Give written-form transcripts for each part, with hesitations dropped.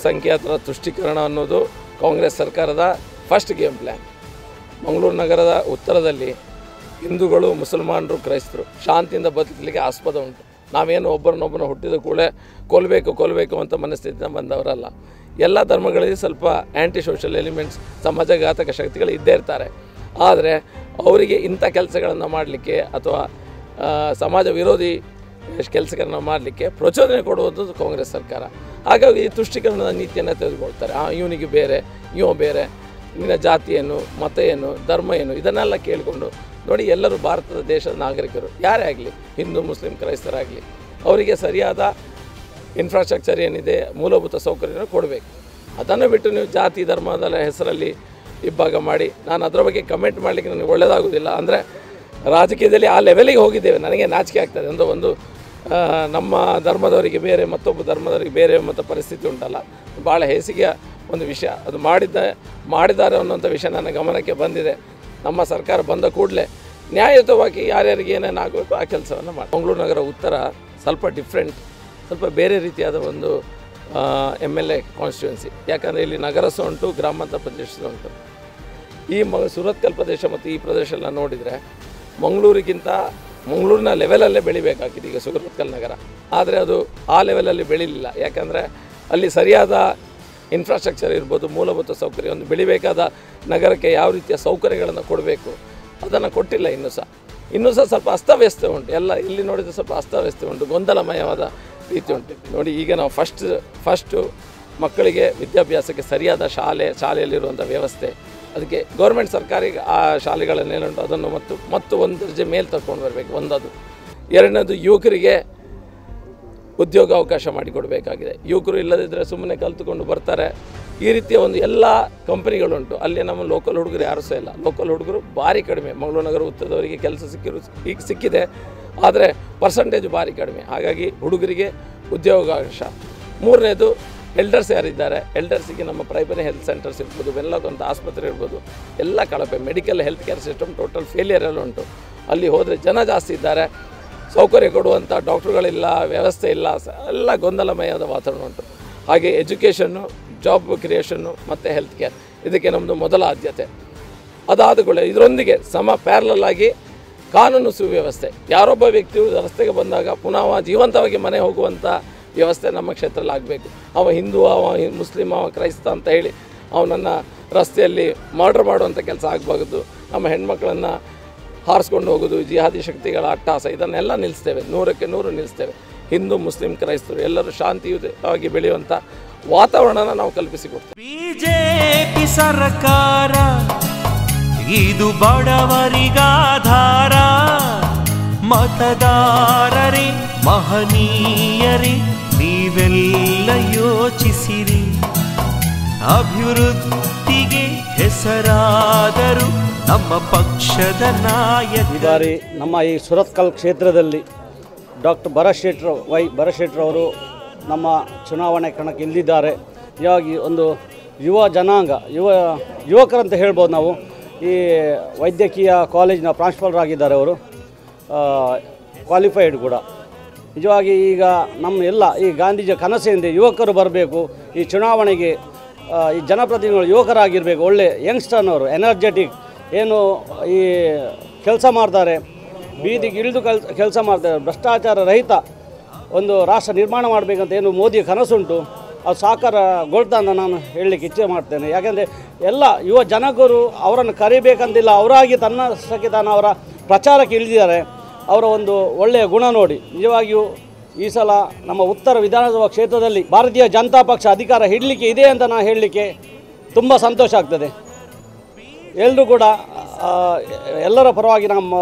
ಅಲ್ಪಸಂಖ್ಯಾತರ ತುಷ್ಟೀಕರಣ ಅನ್ನೋದು ಕಾಂಗ್ರೆಸ್ ಸರ್ಕಾರದ ಫಸ್ಟ್ ಗೇಮ್ ಪ್ಲ್ಯಾನ್. ಮಂಗಳೂರು ನಗರದ ಉತ್ತರದಲ್ಲಿ ಹಿಂದೂಗಳು, ಮುಸಲ್ಮಾನರು, ಕ್ರೈಸ್ತರು ಶಾಂತಿಯಿಂದ ಬದುಕಲಿಕ್ಕೆ ಆಸ್ಪದ ಉಂಟು. ನಾವೇನು ಒಬ್ಬರನ್ನೊಬ್ಬನ ಹುಟ್ಟಿದ ಕೂಡಲೇ ಕೊಲ್ಲಬೇಕು ಅಂತ ಮನಸ್ಥಿತಿಯಿಂದ ಬಂದವರಲ್ಲ. ಎಲ್ಲ ಧರ್ಮಗಳಲ್ಲಿ ಸ್ವಲ್ಪ ಆ್ಯಂಟಿ ಸೋಷಲ್ ಎಲಿಮೆಂಟ್ಸ್, ಸಮಾಜಘಾತಕ ಶಕ್ತಿಗಳು ಇದ್ದೇ ಇರ್ತಾರೆ. ಆದರೆ ಅವರಿಗೆ ಇಂಥ ಕೆಲಸಗಳನ್ನು ಮಾಡಲಿಕ್ಕೆ ಅಥವಾ ಸಮಾಜ ವಿರೋಧಿ ಕೆಲಸಗಳನ್ನು ಮಾಡಲಿಕ್ಕೆ ಪ್ರಚೋದನೆ ಕೊಡುವುದು ಕಾಂಗ್ರೆಸ್ ಸರ್ಕಾರ. ಹಾಗಾಗಿ ಈ ತುಷ್ಟೀಕರಣದ ನೀತಿಯನ್ನು ತೆಗೆದುಕೊಳ್ತಾರೆ. ಇವನಿಗೆ ಬೇರೆ, ಇವ ಬೇರೆ, ನಿನ್ನ ಜಾತಿ ಏನು, ಮತ ಏನು, ಧರ್ಮ ಏನು, ಇದನ್ನೆಲ್ಲ ಕೇಳಿಕೊಂಡು ನೋಡಿ, ಎಲ್ಲರೂ ಭಾರತದ ದೇಶದ ನಾಗರಿಕರು, ಯಾರೇ ಆಗಲಿ, ಹಿಂದೂ, ಮುಸ್ಲಿಂ, ಕ್ರೈಸ್ತರಾಗಲಿ, ಅವರಿಗೆ ಸರಿಯಾದ ಇನ್ಫ್ರಾಸ್ಟ್ರಕ್ಚರ್ ಏನಿದೆ, ಮೂಲಭೂತ ಸೌಕರ್ಯನ ಕೊಡಬೇಕು. ಅದನ್ನು ಬಿಟ್ಟು ನೀವು ಜಾತಿ ಧರ್ಮದ ಹೆಸರಲ್ಲಿ ಇಬ್ಬಾಗ ಮಾಡಿ, ನಾನು ಅದರ ಬಗ್ಗೆ ಕಮೆಂಟ್ ಮಾಡಲಿಕ್ಕೆ ನನಗೆ ಒಳ್ಳೆಯದಾಗೋದಿಲ್ಲ. ಅಂದರೆ ರಾಜಕೀಯದಲ್ಲಿ ಆ ಲೆವೆಲಿಗೆ ಹೋಗಿದ್ದೇವೆ, ನನಗೆ ನಾಚಿಕೆ ಆಗ್ತದೆ. ಒಂದು ನಮ್ಮ ಧರ್ಮದವರಿಗೆ ಬೇರೆ, ಮತ್ತೊಬ್ಬ ಧರ್ಮದವರಿಗೆ ಬೇರೆ ಮತ್ತು ಪರಿಸ್ಥಿತಿ ಉಂಟಲ್ಲ, ಭಾಳ ಹೇಸಿಗೆಯ ಒಂದು ವಿಷಯ. ಅದು ಮಾಡಿದ್ದಾರೆ ಅನ್ನೋಂಥ ವಿಷಯ ನನ್ನ ಗಮನಕ್ಕೆ ಬಂದಿದೆ. ನಮ್ಮ ಸರ್ಕಾರ ಬಂದ ಕೂಡಲೇ ನ್ಯಾಯಯುತವಾಗಿ ಯಾರ್ಯಾರಿಗೆ ಏನೇನು ಆಗಬೇಕು ಆ ಕೆಲಸವನ್ನು ಮಾಡಿ. ಮಂಗಳೂರು ನಗರ ಉತ್ತರ ಸ್ವಲ್ಪ ಡಿಫ್ರೆಂಟ್, ಸ್ವಲ್ಪ ಬೇರೆ ರೀತಿಯಾದ ಒಂದು MLA ಕಾನ್ಸ್ಟಿಟ್ಯೂನ್ಸಿ. ಯಾಕಂದರೆ ಇಲ್ಲಿ ನಗರ ಸಹ ಉಂಟು, ಗ್ರಾಮಾಂತರ ಪ್ರದೇಶ ಉಂಟು. ಈ ಸುರತ್ಕಲ್ ಪ್ರದೇಶ ಮತ್ತು ಈ ಪ್ರದೇಶ ಎಲ್ಲ ನೋಡಿದರೆ ಮಂಗಳೂರಿನ ಲೆವೆಲಲ್ಲೇ ಬೆಳಿಬೇಕಾಗಿದೆ ಈಗ ಸುರತ್ಕಲ್ ನಗರ. ಆದರೆ ಅದು ಆ ಲೆವೆಲಲ್ಲಿ ಬೆಳೀಲಿಲ್ಲ. ಯಾಕಂದರೆ ಅಲ್ಲಿ ಸರಿಯಾದ ಇನ್ಫ್ರಾಸ್ಟ್ರಕ್ಚರ್ ಇರ್ಬೋದು, ಮೂಲಭೂತ ಸೌಕರ್ಯ, ಒಂದು ಬೆಳಿಬೇಕಾದ ನಗರಕ್ಕೆ ಯಾವ ರೀತಿಯ ಸೌಕರ್ಯಗಳನ್ನು ಕೊಡಬೇಕು ಅದನ್ನು ಕೊಟ್ಟಿಲ್ಲ. ಇನ್ನೂ ಸಹ ಸ್ವಲ್ಪ ಅಸ್ತವ್ಯಸ್ತ ಉಂಟು. ಎಲ್ಲ ಇಲ್ಲಿ ನೋಡಿದರೆ ಸ್ವಲ್ಪ ಅಸ್ತವ್ಯಸ್ತ ಉಂಟು, ಗೊಂದಲಮಯವಾದ ರೀತಿ ಉಂಟು. ನೋಡಿ, ಈಗ ನಾವು ಫಸ್ಟು ಮಕ್ಕಳಿಗೆ ವಿದ್ಯಾಭ್ಯಾಸಕ್ಕೆ ಸರಿಯಾದ ಶಾಲೆಯಲ್ಲಿರುವಂಥ ವ್ಯವಸ್ಥೆ, ಅದಕ್ಕೆ ಗೌರ್ಮೆಂಟ್ ಸರ್ಕಾರಿ ಆ ಶಾಲೆಗಳನ್ನೇನುಂಟು ಅದನ್ನು ಮತ್ತು ಒಂದು ದರ್ಜೆ ಮೇಲೆ ತಗೊಂಡು ಬರಬೇಕು. ಒಂದದು. ಎರಡನೇದು, ಯುವಕರಿಗೆ ಉದ್ಯೋಗ ಅವಕಾಶ ಮಾಡಿಕೊಡಬೇಕಾಗಿದೆ. ಯುವಕರು ಇಲ್ಲದಿದ್ದರೆ ಸುಮ್ಮನೆ ಕಲಿತುಕೊಂಡು ಬರ್ತಾರೆ. ಈ ರೀತಿಯ ಒಂದು ಎಲ್ಲ ಕಂಪನಿಗಳುಂಟು. ಅಲ್ಲಿ ನಮ್ಮ ಲೋಕಲ್ ಹುಡುಗರು ಯಾರೂ ಸಹ ಇಲ್ಲ. ಲೋಕಲ್ ಹುಡುಗರು ಭಾರಿ ಕಡಿಮೆ. ಮಂಗಳೂರು ನಗರ ಉತ್ತರದವರಿಗೆ ಕೆಲಸ ಈಗ ಸಿಕ್ಕಿದೆ, ಆದರೆ ಪರ್ಸಂಟೇಜ್ ಭಾರಿ ಕಡಿಮೆ. ಹಾಗಾಗಿ ಹುಡುಗರಿಗೆ ಉದ್ಯೋಗಾವಕಾಶ. ಮೂರನೇದು, ಎಲ್ಡರ್ಸ್ ಯಾರಿದ್ದಾರೆ, ಎಲ್ಡರ್ಸಿಗೆ ನಮ್ಮ ಪ್ರೈಮರಿ ಹೆಲ್ತ್ ಸೆಂಟರ್ಸ್ ಇರ್ಬೋದು, ಬೆಲ್ಲಗೊಂಥ ಆಸ್ಪತ್ರೆ ಇರ್ಬೋದು, ಎಲ್ಲ ಕಳಪೆ. Medical health care system total failure ಎಲ್ಲ ಉಂಟು. ಅಲ್ಲಿ ಹೋದರೆ ಜನ ಜಾಸ್ತಿ ಇದ್ದಾರೆ, ಸೌಕರ್ಯ ಕೊಡುವಂಥ ಡಾಕ್ಟ್ರುಗಳಿಲ್ಲ, ವ್ಯವಸ್ಥೆ ಇಲ್ಲ, ಎಲ್ಲ ಗೊಂದಲಮಯವಾದ ವಾತಾವರಣ ಉಂಟು. ಹಾಗೆ ಎಜುಕೇಷನ್ನು, ಜಾಬ್ ಕ್ರಿಯೇಷನ್ನು ಮತ್ತು ಹೆಲ್ತ್ ಕೇರ್, ಇದಕ್ಕೆ ನಮ್ಮದು ಮೊದಲ ಆದ್ಯತೆ. ಅದಾದ ಕೂಡ ಇದರೊಂದಿಗೆ ಪ್ಯಾರಲಲ್ ಆಗಿ ಕಾನೂನು ಸುವ್ಯವಸ್ಥೆ. ಯಾರೊಬ್ಬ ವ್ಯಕ್ತಿಯು ರಸ್ತೆಗೆ ಬಂದಾಗ ಪುನಃ ಜೀವಂತವಾಗಿ ಮನೆ ಹೋಗುವಂಥ ವ್ಯವಸ್ಥೆ ನಮ್ಮ ಕ್ಷೇತ್ರದಲ್ಲಿ ಆಗಬೇಕು. ಅವ ಹಿಂದೂ, ಅವ ಮುಸ್ಲಿಂ, ಅವ ಕ್ರೈಸ್ತ ಅಂತ ಹೇಳಿ ಅವನನ್ನು ರಸ್ತೆಯಲ್ಲಿ ಮರ್ಡರ್ ಮಾಡುವಂಥ ಕೆಲಸ ಆಗಬಾರ್ದು. ನಮ್ಮ ಹೆಣ್ಮಕ್ಳನ್ನು ಹಾರಿಸ್ಕೊಂಡು ಹೋಗೋದು, ಜಿಹಾದಿ ಶಕ್ತಿಗಳ ಅಟ್ಟಹಾಸ, ಇದನ್ನೆಲ್ಲ ನಿಲ್ಲಿಸ್ತೇವೆ. 100ಕ್ಕೆ 100 ನಿಲ್ಲಿಸ್ತೇವೆ. ಹಿಂದೂ, ಮುಸ್ಲಿಂ, ಕ್ರೈಸ್ತರು ಎಲ್ಲರೂ ಶಾಂತಿಯುತವಾಗಿ ಬೆಳೆಯುವಂಥ ವಾತಾವರಣನ ನಾವು ಕಲ್ಪಿಸಿಕೊಡ್ತೇವೆ. ಬಿಜೆಪಿ ಸರ್ಕಾರ ಇದು ಬಡವರಿಗಾಧಾರ, ಮತದಾರರೇ ಮಹನೀಯರೇ ನೀವೆಲ್ಲ ಯೋಚಿಸಿರಿ, ಅಭಿವೃದ್ಧಿಗೆ ಹೆಸರಾದರು ನಮ್ಮ ಪಕ್ಷದ ನಾಯಕ. ಈ ಬಾರಿ ನಮ್ಮ ಈ ಸುರತ್ಕಲ್ ಕ್ಷೇತ್ರದಲ್ಲಿ ಡಾಕ್ಟರ್ ಭರತ್ ಶೆಟ್ಟರ್ ಅವರು ನಮ್ಮ ಚುನಾವಣೆ ಕಣಕ್ಕೆ ಇಲ್ಲಿದ್ದಾರೆ. ಹೀಗಾಗಿ ಒಂದು ಯುವ ಜನಾಂಗ, ಯುವಕರಂತ ಹೇಳ್ಬೋದು ನಾವು. ಈ ವೈದ್ಯಕೀಯ ಕಾಲೇಜಿನ ಪ್ರಾಂಶುಪಾಲರಾಗಿದ್ದಾರೆ ಅವರು, ಕ್ವಾಲಿಫೈಡ್ ಕೂಡ. ನಿಜವಾಗಿ ಈಗ ನಮ್ಮ ಎಲ್ಲ ಈ ಗಾಂಧೀಜಿಯ ಕನಸಿಂದ ಯುವಕರು ಬರಬೇಕು ಈ ಚುನಾವಣೆಗೆ. ಈ ಜನಪ್ರತಿನಿಧಿಗಳು ಯುವಕರಾಗಿರಬೇಕು, ಒಳ್ಳೆ ಯಂಗ್ಸ್ಟರ್ನವರು, ಎನರ್ಜೆಟಿಕ್, ಏನು ಈ ಕೆಲಸ ಮಾಡ್ತಾರೆ, ಬೀದಿಗೆ ಇಳಿದು ಕೆಲಸ ಮಾಡ್ತಾರೆ, ಭ್ರಷ್ಟಾಚಾರ ರಹಿತ ಒಂದು ರಾಷ್ಟ್ರ ನಿರ್ಮಾಣ ಮಾಡಬೇಕಂತ ಏನು ಮೋದಿಯ ಕನಸುಂಟು, ಅದು ಸಾಕಾರಗೊಳ್ತಂತ ನಾನು ಹೇಳಲಿಕ್ಕೆ ಇಚ್ಛೆ ಮಾಡ್ತೇನೆ. ಯಾಕೆಂದರೆ ಎಲ್ಲ ಯುವ ಜನಕರು ಅವರನ್ನು ಕರಿಬೇಕಂತಿಲ್ಲ, ಅವರಾಗಿ ತನ್ನಷ್ಟಕ್ಕೆ ತಾನು ಅವರ ಪ್ರಚಾರಕ್ಕೆ ಇಳಿದಿದ್ದಾರೆ. ಅವರ ಒಂದು ಒಳ್ಳೆಯ ಗುಣ ನೋಡಿ ನಿಜವಾಗಿಯೂ ಈ ಸಲ ನಮ್ಮ ಉತ್ತರ ವಿಧಾನಸಭಾ ಕ್ಷೇತ್ರದಲ್ಲಿ ಭಾರತೀಯ ಜನತಾ ಪಕ್ಷ ಅಧಿಕಾರ ಹಿಡಲಿಕ್ಕೆ ಇದೆ ಅಂತ ನಾನು ಹೇಳಲಿಕ್ಕೆ ತುಂಬ ಸಂತೋಷ ಆಗ್ತದೆ. ಎಲ್ಲರೂ ಕೂಡ ಎಲ್ಲರ ಪರವಾಗಿ, ನಮ್ಮ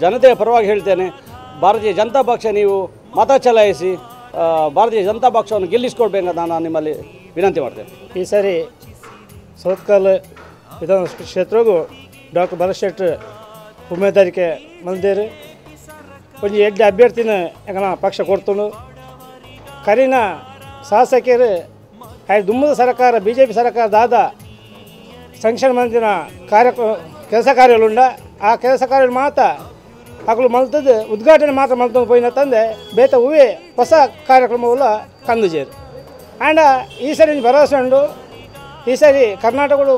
ಜನತೆಯ ಪರವಾಗಿ ಹೇಳ್ತೇನೆ, ಭಾರತೀಯ ಜನತಾ ಪಕ್ಷ ನೀವು ಮತ ಚಲಾಯಿಸಿ ಭಾರತೀಯ ಜನತಾ ಪಕ್ಷವನ್ನು ಗೆಲ್ಲಿಸ್ಕೊಡ್ಬೇಕಂತ ನಾನು ನಿಮ್ಮಲ್ಲಿ ವಿನಂತಿ ಮಾಡ್ತೇನೆ. ಈ ಸರಿ ಸುರತ್ಕಲ್ ವಿಧಾನಸಭಾ ಕ್ಷೇತ್ರಗೂ ಡಾಕ್ಟರ್ ಭರತ್ ಶೆಟ್ಟರ್ ಉಮೇದಾರಿಕೆ ಮಂದಿರು ಒಂದು ಎಡ್ಡೆ ಅಭ್ಯರ್ಥಿನ ಯಾಕನ ಪಕ್ಷ ಕೊಡ್ತು. ಕರಿನ ಶಾಸಕರು ದುಮ್ಮದ ಸರ್ಕಾರ BJP ಸರ್ಕಾರದಾದ ಸಂಕ್ಷೇಮ ಮಂದಿನ ಕೆಲಸ ಕಾರ್ಯಗಳುಂಡ ಆ ಕೆಲಸ ಕಾರ್ಯಗಳು ಮಾತ್ರ ಹಗಲು ಮಲ್ತದ್ದು ಉದ್ಘಾಟನೆ ಮಾತ್ರ ಮಲ್ತಂದು ಪೋಯಿನ ತಂದೆ ಬೇತ ಹೂವೇ ಹೊಸ ಕಾರ್ಯಕ್ರಮವಲ್ಲ ಕಂದುಜೇರು ಆ್ಯಂಡ್ ಈ ಸರಿ ಭರವಸೆ ಉಂಡು. ಈ ಸರಿ ಕರ್ನಾಟಕಗಳು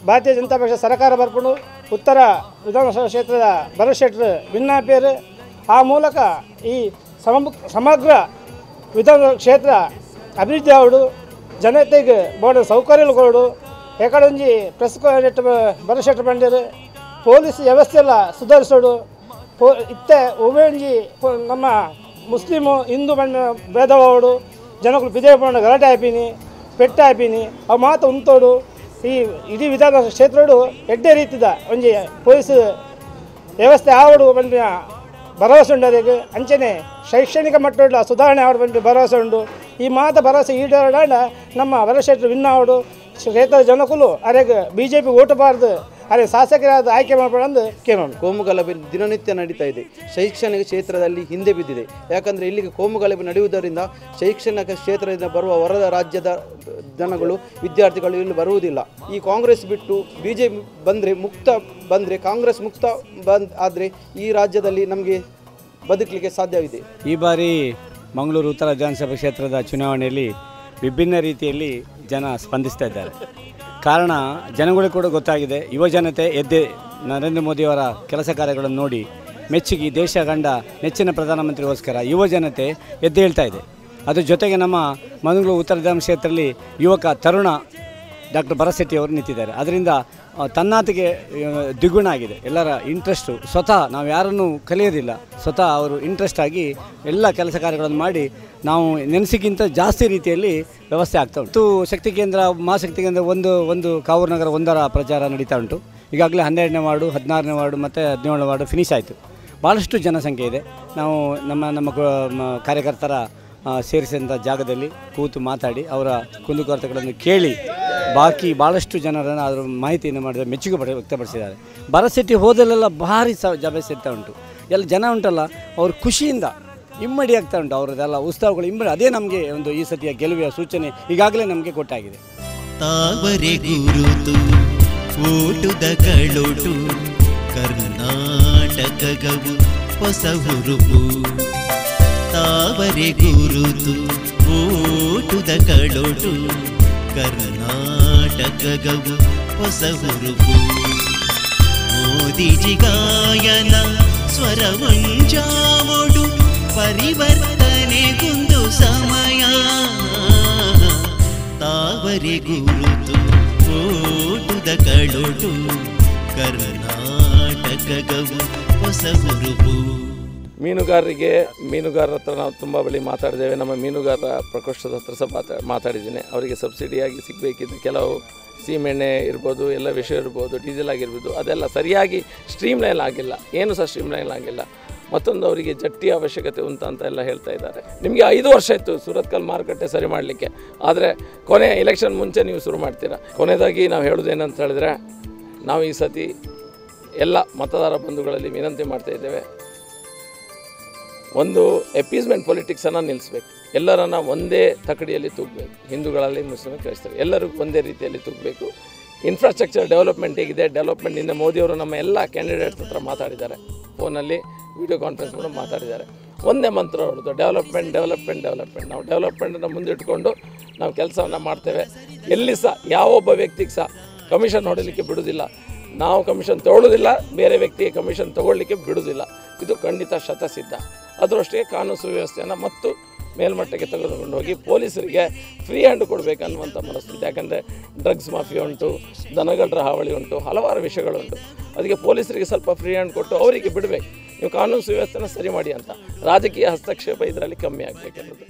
ಭಾರತೀಯ ಜನತಾ ಪಕ್ಷ ಸರ್ಕಾರ ಬರ್ಕೊಂಡು ಉತ್ತರ ವಿಧಾನಸಭಾ ಕ್ಷೇತ್ರದ ಭರತ್ ಶೆಟ್ಟರ್ ಭಿನ್ನಾಪೇರು. ಆ ಮೂಲಕ ಈ ಸಮಗ್ರ ವಿಧಾನ ಕ್ಷೇತ್ರ ಅಭಿವೃದ್ಧಿ ಆವಡು, ಜನತೆಗೆ ಬೋರ್ಡ್ ಸೌಕರ್ಯಗಳು ಕೊಡು. ಏಕಡೊಂಜಿ ಪ್ರೆಸ್ ಭರತ್ ಶೆಟ್ಟರ್ ಬಂದಿರು. ಪೊಲೀಸ್ ವ್ಯವಸ್ಥೆ ಎಲ್ಲ ಸುಧಾರಿಸೋಡು. ಇತ್ತೆ ಒಬ್ಬಂಜಿ ನಮ್ಮ ಮುಸ್ಲಿಮು ಹಿಂದೂ ಬಣ್ಣ ಭೇದವಾಡು, ಜನಗಳು ಬಿದೇ ಬಣ್ಣ ಗಲಾಟೆ ಹಾಪಿನಿ, ಪೆಟ್ಟ ಹಾಪಿನಿ, ಅವು ಮಾತು ಉಂತೋಡು. ಈ ಇಡೀ ವಿಧಾನ ಕ್ಷೇತ್ರಡು ಎಡ್ಡೆ ರೀತಿದ ಒಂಜಿ ಪೊಲೀಸ್ ವ್ಯವಸ್ಥೆ ಆವಡು ಬಂದ ಭರವಸೆ ಉಂಡು. ಅದಕ್ಕೆ ಅಂಚನೆ ಶೈಕ್ಷಣಿಕ ಮಟ್ಟದ ಸುಧಾರಣೆ ಆವಡು ಬಂದು ಭರವಸೆ ಉಂಡು. ಈ ಮಾತು ಭರವಸೆ ಈಡೇರಾಡ ನಮ್ಮ ಭರತ್ ಶೆಟ್ಟರ್ ವಿನ್ ಆವಡು. ಕ್ಷೇತ್ರದ ಜನಕುಲು ಅರೆಗೆ BJP ಓಟಬಾರ್ದು, ಅರೆ ಶಾಸಕರಾದ ಆಯ್ಕೆ ಮಾಡಬಾರ್ದು ಕೇಳೋಣ. ಕೋಮುಗಲಭೆ ದಿನನಿತ್ಯ ನಡೀತಾ ಇದೆ. ಶೈಕ್ಷಣಿಕ ಕ್ಷೇತ್ರದಲ್ಲಿ ಹಿಂದೆ ಬಿದ್ದಿದೆ. ಯಾಕಂದರೆ ಇಲ್ಲಿಗೆ ಕೋಮುಗಲಭೆ ನಡೆಯುವುದರಿಂದ ಶೈಕ್ಷಣಿಕ ಕ್ಷೇತ್ರದಿಂದ ಬರುವ ಹೊರ ರಾಜ್ಯದ ಜನಗಳು ವಿದ್ಯಾರ್ಥಿಗಳು ಇಲ್ಲಿ ಬರುವುದಿಲ್ಲ. ಈ ಕಾಂಗ್ರೆಸ್ ಬಿಟ್ಟು BJP ಬಂದರೆ ಕಾಂಗ್ರೆಸ್ ಮುಕ್ತ ಆದರೆ ಈ ರಾಜ್ಯದಲ್ಲಿ ನಮಗೆ ಬದುಕಲಿಕ್ಕೆ ಸಾಧ್ಯವಿದೆ. ಈ ಬಾರಿ ಮಂಗಳೂರು ಉತ್ತರ ವಿಧಾನಸಭಾ ಕ್ಷೇತ್ರದ ಚುನಾವಣೆಯಲ್ಲಿ ವಿಭಿನ್ನ ರೀತಿಯಲ್ಲಿ ಜನ ಸ್ಪಂದಿಸ್ತಾ ಇದ್ದಾರೆ. ಕಾರಣ ಜನಗಳಿಗೆ ಕೂಡ ಗೊತ್ತಾಗಿದೆ. ಯುವ ಜನತೆ ಎದ್ದೆ ನರೇಂದ್ರ ಮೋದಿಯವರ ಕೆಲಸ ಕಾರ್ಯಗಳನ್ನು ನೋಡಿ ಮೆಚ್ಚುಗೆ ದೇಶ ಕಂಡ ನೆಚ್ಚಿನ ಪ್ರಧಾನಮಂತ್ರಿಗೋಸ್ಕರ ಯುವ ಜನತೆ ಎದ್ದು ಹೇಳ್ತಾ ಇದೆ. ಅದ್ರ ಜೊತೆಗೆ ನಮ್ಮ ಮಂಗಳೂರು ಉತ್ತರ ವಿಧಾನಸಭಾ ಕ್ಷೇತ್ರದಲ್ಲಿ ಯುವಕ ತರುಣ ಡಾಕ್ಟರ್ ಭರತ್ ಶೆಟ್ಟಿ ಅವರು ನಿಂತಿದ್ದಾರೆ. ಅದರಿಂದ ತನ್ನಾತಿಗೆ ದ್ವಿಗುಣ ಆಗಿದೆ. ಎಲ್ಲರ ಇಂಟ್ರೆಸ್ಟು ಸ್ವತಃ ನಾವು ಯಾರನ್ನು ಕಲಿಯೋದಿಲ್ಲ, ಸ್ವತಃ ಅವರು ಇಂಟ್ರೆಸ್ಟ್ ಆಗಿ ಎಲ್ಲ ಕೆಲಸ ಕಾರ್ಯಗಳನ್ನು ಮಾಡಿ ನಾವು ನೆನೆಸಿಗಿಂತ ಜಾಸ್ತಿ ರೀತಿಯಲ್ಲಿ ವ್ಯವಸ್ಥೆ ಆಗ್ತಾ ಉಂಟು. ಶಕ್ತಿ ಕೇಂದ್ರ ಮಹಾಶಕ್ತಿ ಕೇಂದ್ರ ಒಂದು ಕಾವೂರು ನಗರ 1ರ ಪ್ರಚಾರ ನಡೀತಾ ಉಂಟು. ಈಗಾಗಲೇ 12ನೇ ವಾರ್ಡು, 16ನೇ ವಾರ್ಡು ಮತ್ತು 17ನೇ ವಾರ್ಡು ಫಿನಿಶ್ ಆಯಿತು. ಭಾಳಷ್ಟು ಜನಸಂಖ್ಯೆ ಇದೆ. ನಾವು ನಮ್ಮ ಕಾರ್ಯಕರ್ತರ ಸೇರಿಸಿದಂಥ ಜಾಗದಲ್ಲಿ ಕೂತು ಮಾತಾಡಿ ಅವರ ಕುಂದುಕೊರತೆಗಳನ್ನು ಕೇಳಿ ಬಾಕಿ ಭಾಳಷ್ಟು ಜನರನ್ನು ಅದರ ಮಾಹಿತಿಯನ್ನು ಮಾಡಿದ ಮೆಚ್ಚುಗೆ ವ್ಯಕ್ತಪಡಿಸಿದ್ದಾರೆ. ಭರತ್ ಶೆಟ್ಟಿ ಹೋದಲ್ಲೆಲ್ಲ ಭಾರಿ ಜಬೆ ಸಿಗ್ತಾ ಉಂಟು. ಎಲ್ಲ ಜನ ಉಂಟಲ್ಲ ಅವರು ಖುಷಿಯಿಂದ ಇಮ್ಮಡಿ ಆಗ್ತಾ ಉಂಟು. ಅವರದೆಲ್ಲ ಉತ್ಸವಗಳು ಇಮ್ಮಡಿ. ಅದೇ ನಮಗೆ ಒಂದು ಈ ಸತಿಯ ಗೆಲುವಿನ ಸೂಚನೆ ಈಗಾಗಲೇ ನಮಗೆ ಕೊಟ್ಟಾಗಿದೆ. ತಾವರೆ ಗುರುತು ಓಟುದ ಕಳೋಟು ಕರ್ನಾಟಕವು ಹೊಸ ಹುರುಪು. ತಾವರೆ ಗುರುತು ಓಟುದ ಕಳೋಟು ಕರ್ನಾಟಕವು ಹೊಸ ಹುರುಪು. ಮೋದಿಜಿ ಗಾಯನ ಸ್ವರವಂಜಾವೊಡು ಪರಿವರ್ತನೆಗೊಂದು ಸಮಯ. ತಾವರೆ ಗುರುತು ಓಟುದ ಕಳೋಟು ಕರ್ನಾಟಕವು ಹೊಸ ಹುರುಪು. ಮೀನುಗಾರರ ಹತ್ರ ನಾವು ತುಂಬ ಬಳಿ ಮಾತಾಡಿದ್ದೇವೆ. ನಮ್ಮ ಮೀನುಗಾರರ ಪ್ರಕೋಷ್ಠದ ಹತ್ರ ಸಹ ಮಾತಾಡಿದ್ದೀನಿ. ಅವರಿಗೆ ಸಬ್ಸಿಡಿಯಾಗಿ ಸಿಗಬೇಕಿದ್ದು ಕೆಲವು ಸೀಮೆಣ್ಣೆ ಇರ್ಬೋದು, ಎಲ್ಲ ವಿಷಯ ಇರ್ಬೋದು, ಡೀಸೆಲ್ ಆಗಿರ್ಬೋದು, ಅದೆಲ್ಲ ಸರಿಯಾಗಿ ಸ್ಟ್ರೀಮ್ಲೈನ್ ಆಗಿಲ್ಲ. ಏನು ಸಹ ಸ್ಟ್ರೀಮ್ಲೈನ್ ಆಗಿಲ್ಲ. ಮತ್ತೊಂದು ಅವರಿಗೆ ಜಟ್ಟಿ ಅವಶ್ಯಕತೆ ಉಂಟು ಅಂತ ಎಲ್ಲ ಹೇಳ್ತಾ ಇದ್ದಾರೆ. ನಿಮಗೆ 5 ವರ್ಷ ಇತ್ತು ಸುರತ್ಕಲ್ ಮಾರುಕಟ್ಟೆ ಸರಿ ಮಾಡಲಿಕ್ಕೆ, ಆದರೆ ಕೊನೆ ಎಲೆಕ್ಷನ್ ಮುಂಚೆ ನೀವು ಶುರು ಮಾಡ್ತೀರಾ. ಕೊನೆಯದಾಗಿ ನಾವು ಹೇಳೋದೇನಂತ ಹೇಳಿದ್ರೆ, ನಾವು ಈ ಸತಿ ಎಲ್ಲ ಮತದಾರ ಬಂಧುಗಳಲ್ಲಿ ವಿನಂತಿ ಮಾಡ್ತಾ ಇದ್ದೇವೆ, ಒಂದು ಎಪೀಸ್ಮೆಂಟ್ ಪೊಲಿಟಿಕ್ಸನ್ನು ನಿಲ್ಲಿಸಬೇಕು. ಎಲ್ಲರನ್ನ ಒಂದೇ ತಕಡಿಯಲ್ಲಿ ತೂಗಬೇಕು. ಹಿಂದೂಗಳಲ್ಲಿ ಮುಸ್ಲಿಮ್ ಕ್ರೈಸ್ತರು ಎಲ್ಲರಿಗೂ ಒಂದೇ ರೀತಿಯಲ್ಲಿ ತೂಗಬೇಕು. ಇನ್ಫ್ರಾಸ್ಟ್ರಕ್ಚರ್ ಡೆವಲಪ್ಮೆಂಟ್ ಹೇಗಿದೆ, ಡೆವಲಪ್ಮೆಂಟಿಂದ ಮೋದಿಯವರು ನಮ್ಮ ಎಲ್ಲ ಕ್ಯಾಂಡಿಡೇಟ್ಸ್ ಹತ್ರ ಮಾತಾಡಿದ್ದಾರೆ. ಫೋನಲ್ಲಿ ವಿಡಿಯೋ ಕಾನ್ಫರೆನ್ಸ್ ಕೂಡ ಮಾತಾಡಿದ್ದಾರೆ. ಒಂದೇ ಮಂತ್ರ ಅವ್ರದ್ದು, ಡೆವಲಪ್ಮೆಂಟ್. ನಾವು ಡೆವಲಪ್ಮೆಂಟನ್ನು ಮುಂದಿಟ್ಕೊಂಡು ನಾವು ಕೆಲಸವನ್ನು ಮಾಡ್ತೇವೆ. ಎಲ್ಲಿ ಸಹ ಯಾವೊಬ್ಬ ವ್ಯಕ್ತಿಗೆ ಸಹ ಕಮಿಷನ್ ಹೊಡಲಿಕ್ಕೆ ಬಿಡೋದಿಲ್ಲ. ನಾವು ಕಮಿಷನ್ ತೊಗೊಳ್ಳೋದಿಲ್ಲ, ಬೇರೆ ವ್ಯಕ್ತಿಗೆ ಕಮಿಷನ್ ತೊಗೊಳ್ಳಿಕ್ಕೆ ಬಿಡೋದಿಲ್ಲ. ಇದು ಖಂಡಿತ ಶತಸಿದ್ಧ. ಅದರಷ್ಟೇ ಕಾನೂನು ಸುವ್ಯವಸ್ಥೆಯನ್ನು ಮತ್ತು ಮೇಲ್ಮಟ್ಟಕ್ಕೆ ತೆಗೆದುಕೊಂಡು ಹೋಗಿ ಪೊಲೀಸರಿಗೆ ಫ್ರೀ ಹ್ಯಾಂಡ್ ಕೊಡಬೇಕನ್ನುವಂಥ ಮನಸ್ಸಿದೆ. ಯಾಕಂದರೆ ಡ್ರಗ್ಸ್ ಮಾಫಿಯಾ ಉಂಟು, ದನಗಳ್ರ ಹಾವಳಿ ಉಂಟು, ಹಲವಾರು ವಿಷಯಗಳುಂಟು. ಅದಕ್ಕೆ ಪೊಲೀಸರಿಗೆ ಸ್ವಲ್ಪ ಫ್ರೀ ಹ್ಯಾಂಡ್ ಕೊಟ್ಟು ಅವರಿಗೆ ಬಿಡಬೇಕು. ನೀವು ಕಾನೂನು ಸುವ್ಯವಸ್ಥೆನ ಸರಿ ಮಾಡಿ ಅಂತ. ರಾಜಕೀಯ ಹಸ್ತಕ್ಷೇಪ ಇದರಲ್ಲಿ ಕಮ್ಮಿ ಆಗಬೇಕೆನ್ನೋದು.